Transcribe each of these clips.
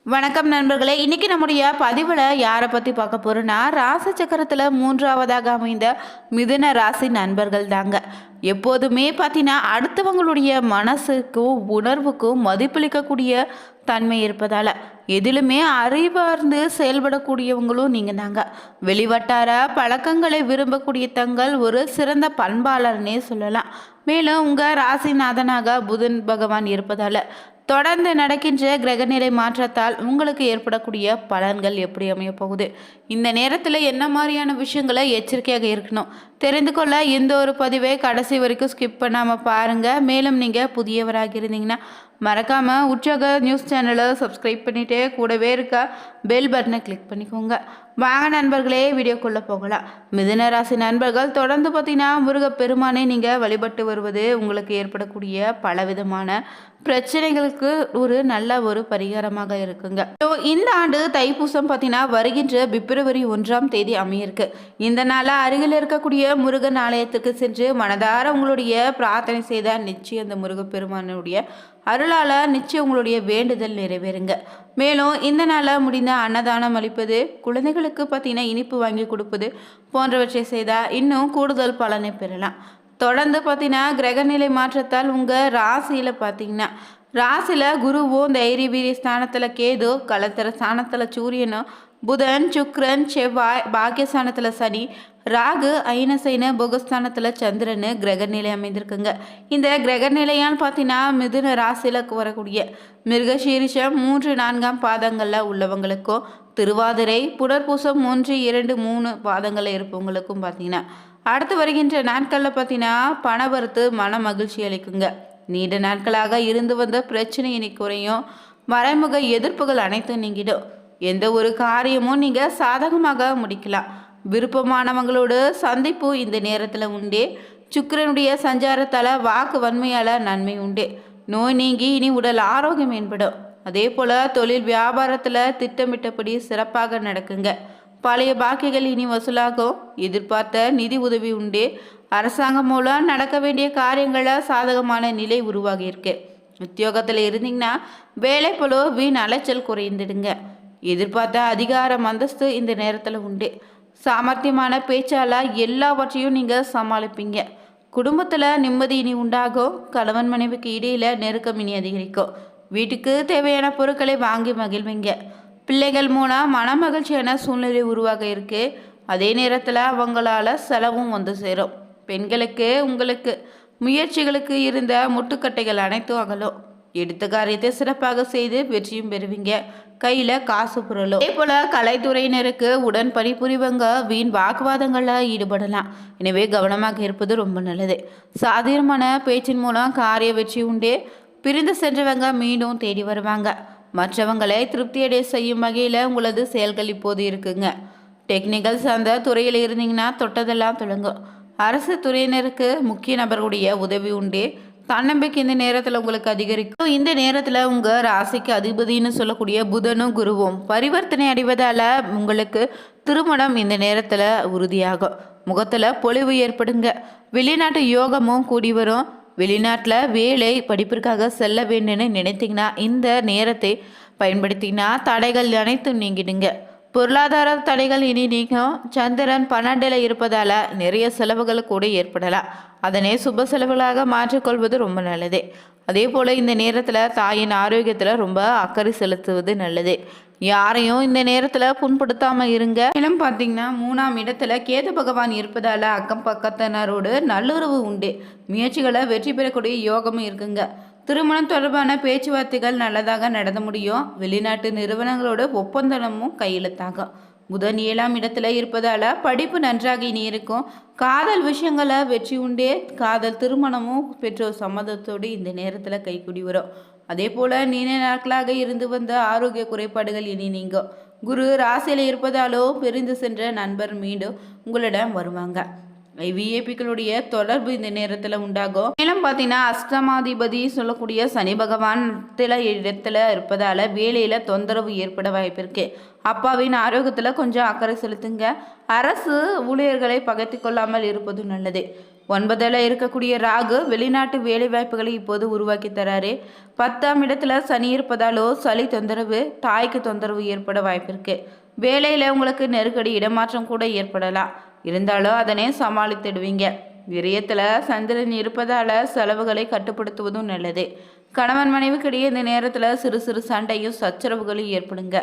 வணக்கம் நண்பர்களே. இன்னைக்கு நம்முடைய பதிவில் யாரை பற்றி பார்க்க போகிறோன்னா, ராசி சக்கரத்தில் மூன்றாவதாக அமைந்த மிதுன ராசி நண்பர்கள் தாங்க. எப்போதுமே பார்த்தீங்கன்னா அடுத்தவங்களுடைய மனசுக்கும் உணர்வுக்கும் மதிப்பளிக்கக்கூடிய தன்மை இருப்பதால் எதிலுமே அறிவார்ந்து செயல்படக்கூடியவங்களும் நீங்கள் தாங்க. வெளிவட்டார பழக்கங்களை விரும்பக்கூடிய தங்கள் ஒரு சிறந்த பண்பாளர்னே சொல்லலாம். மேலும் உங்கள் ராசிநாதனாக புதன் பகவான் இருப்பதால் தொடர்ந்து நடக்கின்ற கிரகநிலை மாற்றத்தால் உங்களுக்கு ஏற்படக்கூடிய பலன்கள் எப்படி அமைய போகுது, இந்த நேரத்தில் என்ன மாதிரியான விஷயங்களை எச்சரிக்கையாக இருக்கணும் தெரிந்து கொள்ள இந்த ஒரு பதிவை கடைசி வரைக்கும் ஸ்கிப் பண்ணாமல் பாருங்கள். மேலும் நீங்கள் புதியவராக இருந்தீங்கன்னா மறக்காமல் உற்சாக நியூஸ் சேனலை சப்ஸ்கிரைப் பண்ணிவிட்டு கூடவே இருக்க பெல் பட்டனை கிளிக் பண்ணிக்கோங்க. வாங்க நண்பர்களே, வீடியோக்குள்ளே போகலாம். மிதுன ராசி நண்பர்கள் தொடர்ந்து பார்த்தீங்கன்னா முருகப்பெருமானை நீங்கள் வழிபட்டு வருவது உங்களுக்கு ஏற்படக்கூடிய பலவிதமான பிரச்சனைகளுக்கு ஒரு நல்ல ஒரு பரிகாரமாக இருக்குங்க. இந்த ஆண்டு தைப்பூசம் பார்த்தீங்கன்னா வருகின்ற பிப்ரவரி 1ஆம் தேதி அமையிருக்கு. இந்த நாளில் அருகில் இருக்கக்கூடிய முருகன் ஆலயத்துக்கு சென்று மனதார உங்களுடைய பிரார்த்தனை செய்தால் நிச்சயம் அந்த முருகப்பெருமானுடைய அருளால் நிச்சயம் உங்களுடைய வேண்டுதல் நிறைவேறுங்க. மேலும் இந்த நாளில் முடிந்த அன்னதானம் அளிப்பது, குழந்தைகளுக்கு பார்த்தீங்கன்னா இனிப்பு வாங்கி கொடுப்பது போன்றவற்றை செய்தால் இன்னும் கூடுதல் பலனை பெறலாம். தொடர்ந்து பார்த்தீங்கன்னா கிரகநிலை மாற்றத்தால் உங்கள் ராசியில் பார்த்தீங்கன்னா ராசியில் குருவும் தைரிய வீரிய ஸ்தானத்தில் கேது, கலத்திர ஸ்தானத்தில் சூரியனும், புதன் சுக்ரன் செவ்வாய் பாக்கியஸ்தானத்தில் சனி, ராகு ஐனசைன போகஸ்தானத்தில் சந்திரன் கிரகநிலை அமைந்திருக்குங்க. இந்த கிரகநிலையான்னு பார்த்தீங்கன்னா மிதுன ராசியில் வரக்கூடிய மிருகசீரிஷம் 3, 4ஆம் பாதங்களில் உள்ளவங்களுக்கும், திருவாதிரை புனர்பூசம் 1, 2, 3 பாதங்களில் இருப்பவங்களுக்கும் பார்த்தீங்கன்னா அடுத்து வருகின்ற நாட்களில் பார்த்தீங்கன்னா பணவரத்து மன மகிழ்ச்சி அளிக்குங்க. நீண்ட நாட்களாக இருந்து வந்த பிரச்சனை இனி குறையும். மறைமுக எதிர்ப்புகள் அனைத்தும் நீங்கிடும். எந்த ஒரு காரியமும் நீங்கள் சாதகமாக முடிக்கலாம். விருப்பமானவங்களோடு சந்திப்பு இந்த நேரத்தில் உண்டு. சுக்கிரனுடைய சஞ்சாரத்தால் வாக்கு வன்மையால் நன்மை உண்டு. நோய் நீங்கி இனி உடல் ஆரோக்கியம் மேம்படும். அதே போல் தொழில் வியாபாரத்தில் திட்டமிட்டபடி சிறப்பாக நடக்குங்க. பழைய பாக்கிகள் இனி வசூலாகும். எதிர்பார்த்த நிதி உதவி உண்டு. அரசாங்கம் மூலம் நடக்க வேண்டிய காரியங்களில் சாதகமான நிலை உருவாகி இருக்கு. உத்தியோகத்தில் இருந்தீங்கன்னா வேலை போல வீண் அலைச்சல் குறைந்துடுங்க. எதிர்பார்த்த அதிகார அந்தஸ்து இந்த நேரத்தில் உண்டு. சாமர்த்தியமான பேச்சால் எல்லாவற்றையும் நீங்கள் சமாளிப்பீங்க. குடும்பத்தில் நிம்மதி இனி உண்டாகும். கணவன் மனைவிக்கு இடையில் நெருக்கம் இனி அதிகரிக்கும். வீட்டுக்கு தேவையான பொருட்களை வாங்கி மகிழ்வீங்க. பிள்ளைகள் மூலம் மன மகிழ்ச்சியான சூழ்நிலை உருவாக இருக்கு. அதே நேரத்தில் அவங்களால செலவும் வந்து சேரும். பெண்களுக்கு உங்களுக்கு முயற்சிகளுக்கு இருந்த முட்டுக்கட்டைகள் அனைத்தும் அகலும். எடுத்த காரியத்தை சிறப்பாக செய்து வெற்றியும் பெறுவீங்க. கையில் காசு புரளும். அதே போல் கலைத்துறையினருக்கு உடன் பணிபுரிவங்க வீண் வாக்குவாதங்களில் ஈடுபடலாம். எனவே கவனமாக இருப்பது ரொம்ப நல்லது. சாதாரணமான பேச்சின் மூலம் காரிய வெற்றி உண்டு. பிரிந்து சென்றவங்க மீண்டும் தேடி வருவாங்க. மற்றவங்களை திருப்தியடைய செய்யும் வகையில் உங்களது செயல்கள் இப்போது இருக்குங்க. டெக்னிக்கல் சார்ந்த துறையில் இருந்தீங்கன்னா தொட்டதெல்லாம் தொடங்கும். அரசு துறையினருக்கு முக்கிய நபர்களுடைய உதவி உண்டு. தன்னம்பிக்கை இந்த நேரத்தில் உங்களுக்கு அதிகரிக்கும். இந்த நேரத்தில் உங்கள் ராசிக்கு அதிபதினு சொல்லக்கூடிய புதனும் குருவும் பரிவர்த்தனை அடைவதால் உங்களுக்கு திருமணம் இந்த நேரத்தில் உறுதியாகும். முகத்தில் பொலிவு ஏற்படுங்க. வெளிநாட்டு யோகமும் கூடி வரும். வெளிநாட்டில் வேலை படிப்பிற்காக செல்ல வேண்டும்னு நினைத்தீங்கன்னா இந்த நேரத்தை பயன்படுத்திங்கன்னா தடைகள் அனைத்தும் நீங்கிடுங்க. பொருளாதார தடைகள் இனி நீங்கும். சந்திரன் 12ல் இருப்பதால் நிறைய செலவுகள் கூட ஏற்படலாம். அதனை சுப செலவுகளாக மாற்றிக்கொள்வது ரொம்ப நல்லது. அதே போல் இந்த நேரத்தில் தாயின் ஆரோக்கியத்தில் ரொம்ப அக்கறை செலுத்துவது நல்லது. யாரையும் இந்த நேரத்தில் புண்படுத்தாமல் இருங்க. மேலும் பார்த்தீங்கன்னா 3ஆம் இடத்துல கேது பகவான் இருப்பதால் அக்கம் பக்கத்தினரோடு நல்லுறவு உண்டு. முயற்சிகளை வெற்றி பெறக்கூடிய யோகமும் இருக்குங்க. திருமணம் தொடர்பான பேச்சுவார்த்தைகள் நல்லதாக நடந்து முடியும். வெளிநாட்டு நிறுவனங்களோட ஒப்பந்தமும் கையெழுத்தாகும். புதன் 7ஆம் இடத்துல இருப்பதால் படிப்பு நன்றாக இனி இருக்கும். காதல் விஷயங்களை வெற்றி உண்டே. காதல் திருமணமும் பெற்றோர் சம்மதத்தோடு இந்த நேரத்தில் கைக்கூடி வரும். அதே போல் நீண்ட நாட்களாக இருந்து வந்த ஆரோக்கிய குறைபாடுகள் இனி நீங்கும். குரு ராசியில் இருப்பதாலோ பிரிந்து சென்ற நண்பர் மீண்டும் உங்களிடம் வருவாங்க. விஐபிக்களுடைய தொடர்பு இந்த நேரத்தில் உண்டாகும். மேலும் பார்த்தீங்கன்னா அஷ்டமாதிபதி சொல்லக்கூடிய சனி பகவான் இடத்துல இருப்பதால் வேலையில் தொந்தரவு ஏற்பட வாய்ப்பு இருக்கு. அப்பாவின் ஆரோக்கியத்தில் கொஞ்சம் அக்கறை செலுத்துங்க. அரசு ஊழியர்களை பகைத்து கொள்ளாமல் இருப்பது நல்லது. 9ல் இருக்கக்கூடிய ராகு வெளிநாட்டு வேலை வாய்ப்புகளை இப்போது உருவாக்கி தராரு. 10ஆம் இடத்துல சனி இருப்பதாலோ சளி தொந்தரவு, தாய்க்கு தொந்தரவு ஏற்பட வாய்ப்பு இருக்கு. வேலையில் உங்களுக்கு நெருக்கடி, இடமாற்றம் கூட ஏற்படலாம். இருந்தாலும் அதனை சமாளித்துடுவீங்க. விரயத்தில் சந்திரன் இருப்பதால் செலவுகளை கட்டுப்படுத்துவதும் நல்லது. கணவன் மனைவிக்கிடையே இந்த நேரத்தில் சிறு சிறு சண்டையும் சச்சரவுகளும் ஏற்படுங்க.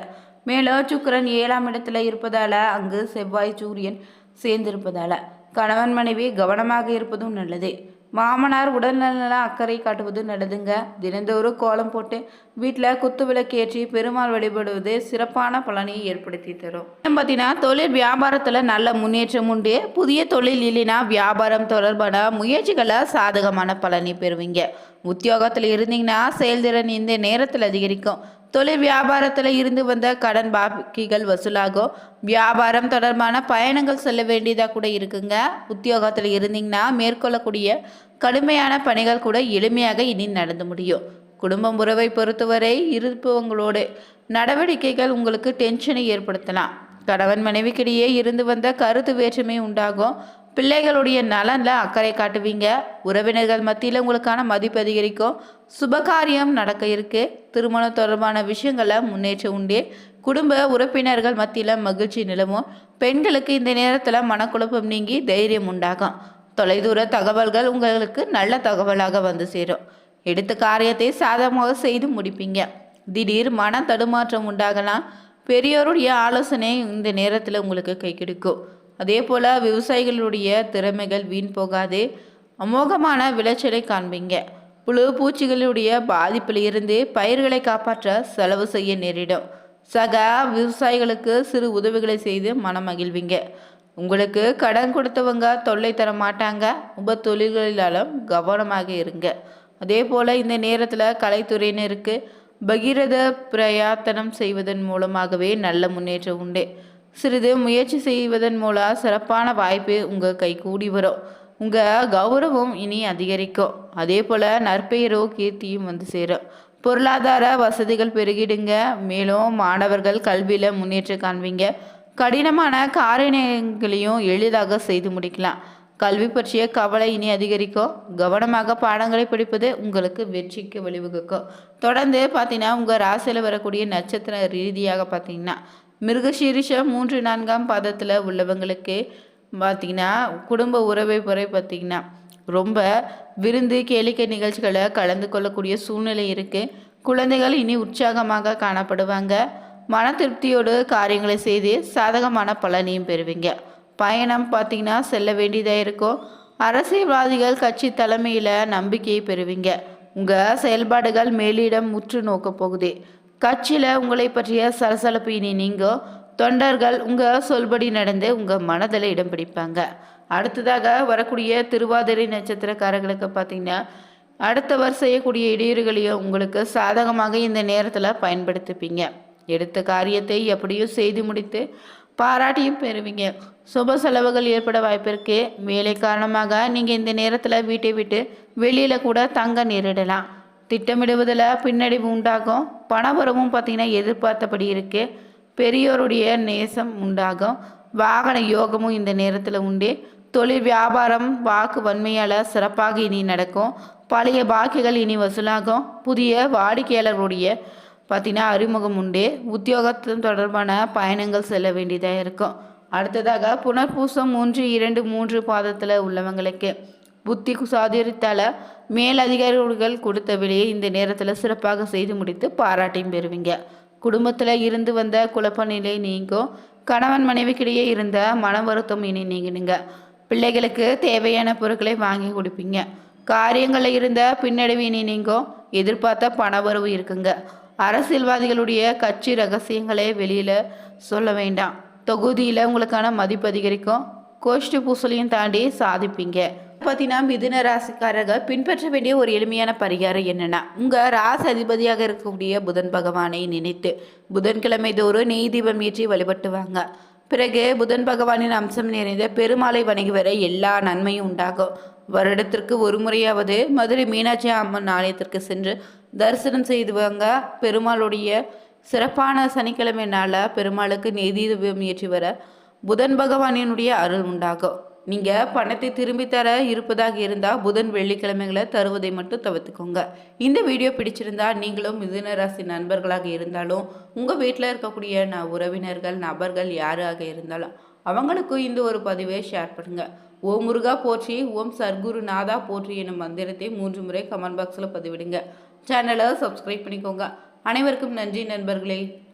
மேலும் சுக்கிரன் 7ஆம் இடத்துல இருப்பதால் அங்கு செவ்வாய் சூரியன் சேர்ந்திருப்பதால் கணவன் மனைவி கவனமாக இருப்பதும் நல்லது. மாமனார் உடல்நல அக்கறை காட்டுவது நல்லதுங்க. தினந்தோறும் கோலம் போட்டு வீட்டில் குத்து விளக்கேற்றி பெருமாள் வழிபடுவது சிறப்பான பலனை ஏற்படுத்தி தரும். பார்த்தீங்கன்னா தொழில் வியாபாரத்தில் நல்ல முன்னேற்றம் உண்டு. புதிய தொழில் இல்லைனா வியாபாரம் தொடர்பான முயற்சிகளை சாதகமான பலனை பெறுவீங்க. உத்தியோகத்தில் இருந்தீங்கன்னா செயல்திறன் இந்த நேரத்தில் அதிகரிக்கும். தொழில் வியாபாரத்தில் இருந்து வந்த கடன் பாக்கிகள் வசூலாகும். வியாபாரம் தொடர்பான பயணங்கள் செல்ல வேண்டியதாக கூட இருக்குங்க. உத்தியோகத்தில் இருந்தீங்கன்னா மேற்கொள்ளக்கூடிய கடுமையான பணிகள் கூட எளிமையாக இனி நடந்து முடியும். குடும்பம் உறவை பொறுத்தவரை இருப்பவங்களோடு நடவடிக்கைகள் உங்களுக்கு டென்ஷனை ஏற்படுத்தலாம். கணவன் மனைவிக்கிடையே இருந்து வந்த கருத்து வேற்றுமை உண்டாகும். பிள்ளைகளுடைய நலனில் அக்கறை காட்டுவீங்க. உறவினர்கள் மத்தியில் உங்களுக்கான மதிப்பு அதிகரிக்கும். சுபகாரியம் நடக்க இருக்கு. திருமணம் தொடர்பான விஷயங்களில் முன்னேற்றம் உண்டு. குடும்ப உறுப்பினர்கள் மத்தியில் மகிழ்ச்சி நிலவும். பெண்களுக்கு இந்த நேரத்தில் மனக்குழப்பம் நீங்கி தைரியம் உண்டாகும். தொலைதூர தகவல்கள் உங்களுக்கு நல்ல தகவலாக வந்து சேரும். எடுத்த காரியத்தை சாதகமாக செய்து முடிப்பீங்க. திடீர் மன தடுமாற்றம் உண்டாகலாம். பெரியோருடைய ஆலோசனை இந்த நேரத்தில் உங்களுக்கு கை கிடைக்கும். அதே போல் விவசாயிகளுடைய திறமைகள் வீண் போகாது. அமோகமான விளைச்சலை காண்பீங்க. புழு பூச்சிகளுடைய பாதிப்பில் இருந்து பயிர்களை காப்பாற்ற செலவு செய்ய நேரிடும். சக விவசாயிகளுக்கு சிறு உதவிகளை செய்து மனம் மகிழ்வீங்க. உங்களுக்கு கடன் கொடுத்தவங்க தொல்லை தர மாட்டாங்க. உப தொழில்களிலும் கவனமாக இருங்க. அதே போல் இந்த நேரத்தில் கலைத்துறையினருக்கு பகிரத பிரயாத்தனம் செய்வதன் மூலமாகவே நல்ல முன்னேற்றம் உண்டு. சிறிது முயற்சி செய்வதன் மூலம் சிறப்பான வாய்ப்பு உங்கள் கை கூடி வரும். உங்கள் கௌரவம் இனி அதிகரிக்கும். அதே போல் நற்பெயரோ கீர்த்தியும் வந்து சேரும். பொருளாதார வசதிகள் பெருகிடுங்க. மேலும் மாணவர்கள் கல்வியில் முன்னேற்றம் காண்பீங்க. கடினமான காரியங்களையும் எளிதாக செய்து முடிக்கலாம். கல்வி பற்றிய கவலை இனி அதிகரிக்கும். கவனமாக பாடங்களை படிப்பது உங்களுக்கு வெற்றிக்கு வழிவகுக்கும். தொடர்ந்து பார்த்தீங்கன்னா உங்கள் ராசியில் வரக்கூடிய நட்சத்திர ரீதியாக பார்த்தீங்கன்னா மிருகசீரிஷம் 3, 4ஆம் பாதத்தில் உள்ளவங்களுக்கு பார்த்திங்கன்னா குடும்ப உறவை முறை பார்த்திங்கன்னா ரொம்ப விருந்து கேளிக்கை நிகழ்ச்சிகளை கலந்து கொள்ளக்கூடிய சூழ்நிலை இருக்குது. குழந்தைகள் இனி உற்சாகமாக காணப்படுவாங்க. மன திருப்தியோடு காரியங்களை செய்து சாதகமான பலனையும் பெறுவீங்க. பயணம் பார்த்திங்கன்னா செல்ல வேண்டியதாக இருக்கும். அரசியல்வாதிகள் கட்சி தலைமையில் நம்பிக்கையை பெறுவீங்க. உங்கள் செயல்பாடுகள் மேலிடம் முற்று நோக்க போகுது. கட்சியில் உங்களை பற்றிய சலசலப்பு இனி நீங்கும். தொண்டர்கள் உங்கள் சொல்படி நடந்து உங்கள் மனதில் இடம் பிடிப்பாங்க. அடுத்ததாக வரக்கூடிய திருவாதிரை நட்சத்திரக்காரர்களுக்கு பார்த்திங்கன்னா அடுத்தவர் செய்யக்கூடிய இடையூறுகளையும் உங்களுக்கு சாதகமாக இந்த நேரத்தில் பயன்படுத்திப்பீங்க. எடுத்த காரியத்தை எப்படியும் செய்து முடித்து பாராட்டியும் பெறுவீங்க. சுப செலவுகள் ஏற்பட வாய்ப்பிருக்கு. வேலை காரணமாக நீங்கள் இந்த நேரத்தில் வீட்டை விட்டு வெளியில் கூட தங்க நேரிடலாம். திட்டமிடுவதில் பின்னடைவு உண்டாகும். பணவரவும் பார்த்திங்கன்னா எதிர்பார்த்தபடி இருக்குது. பெரியோருடைய நேசம் உண்டாகும். வாகன யோகமும் இந்த நேரத்தில் உண்டு. தொழில் வியாபாரம் வாக்கு வன்மையால் சிறப்பாக இனி நடக்கும். பழைய பாக்கிகள் இனி வசூலாகும். புதிய வாடிக்கையாளர்களுடைய பார்த்திங்கன்னா அறிமுகம் உண்டு. உத்தியோகத்தின் தொடர்பான பயணங்கள் செல்ல வேண்டியதாக இருக்கும். அடுத்ததாக புனர்பூசம் 1, 2, 3 பாதத்தில் உள்ளவங்களுக்கு புத்தி சாதித்தால் மேலதிகாரிகள் கொடுத்த விலையை இந்த நேரத்தில் சிறப்பாக செய்து முடித்து பாராட்டையும் பெறுவீங்க. குடும்பத்தில் இருந்து வந்த குழப்ப நிலை நீங்கும். கணவன் மனைவிக்கிடையே இருந்த மன வருத்தம் இனி நீங்கினுங்க. பிள்ளைகளுக்கு தேவையான பொருட்களை வாங்கி கொடுப்பீங்க. காரியங்களில் இருந்த பின்னடைவு இனி நீங்கும். எதிர்பார்த்த பணவரவு இருக்குங்க. அரசியல்வாதிகளுடைய கட்சி ரகசியங்களை வெளியில் சொல்ல வேண்டாம். தொகுதியில் உங்களுக்கான மதிப்பு அதிகரிக்கும். கோஷ்டி பூசலையும் தாண்டி சாதிப்பீங்க. பார்த்தீங்கன்னா மிதுன ராசிக்காரர்கள் பின்பற்ற வேண்டிய ஒரு எளிமையான பரிகாரம் என்னென்னா, உங்கள் ராசி அதிபதியாக இருக்கக்கூடிய புதன் பகவானை நினைத்து புதன்கிழமை தோறும் நெய் தீபம் ஏற்றி வழிபட்டுவாங்க. பிறகு புதன் பகவானின் அம்சம் நிறைந்த பெருமாளை வணங்கி வர எல்லா நன்மையும் உண்டாகும். வருடத்திற்கு ஒரு முறையாவது மதுரை மீனாட்சி அம்மன் ஆலயத்திற்கு சென்று தரிசனம் செய்துவாங்க. பெருமாளுடைய சிறப்பான சனிக்கிழமை நாளில் பெருமாளுக்கு நெய் தீபம் ஏற்றி வர புதன் பகவானினுடைய அருள் உண்டாகும். நீங்கள் பணத்தை திரும்பி தர இருப்பதாக இருந்தால் புதன் வெள்ளிக்கிழமைகளை தருவதை மட்டும் தவிர்த்துக்கோங்க. இந்த வீடியோ பிடிச்சிருந்தா நீங்களும் மிதுன ராசி நண்பர்களாக இருந்தாலும் உங்கள் வீட்டில் இருக்கக்கூடிய உறவினர்கள் நபர்கள் யாராக இருந்தாலும் அவங்களுக்கும் இந்த ஒரு பதிவை ஷேர் பண்ணுங்கள். ஓம் முருகா போற்றி, ஓம் சர்க்குரு நாதா போற்றி எனும் மந்திரத்தை 3 முறை கமெண்ட் பாக்ஸில் பதிவிடுங்க. சேனலை சப்ஸ்கிரைப் பண்ணிக்கோங்க. அனைவருக்கும் நன்றி நண்பர்களே.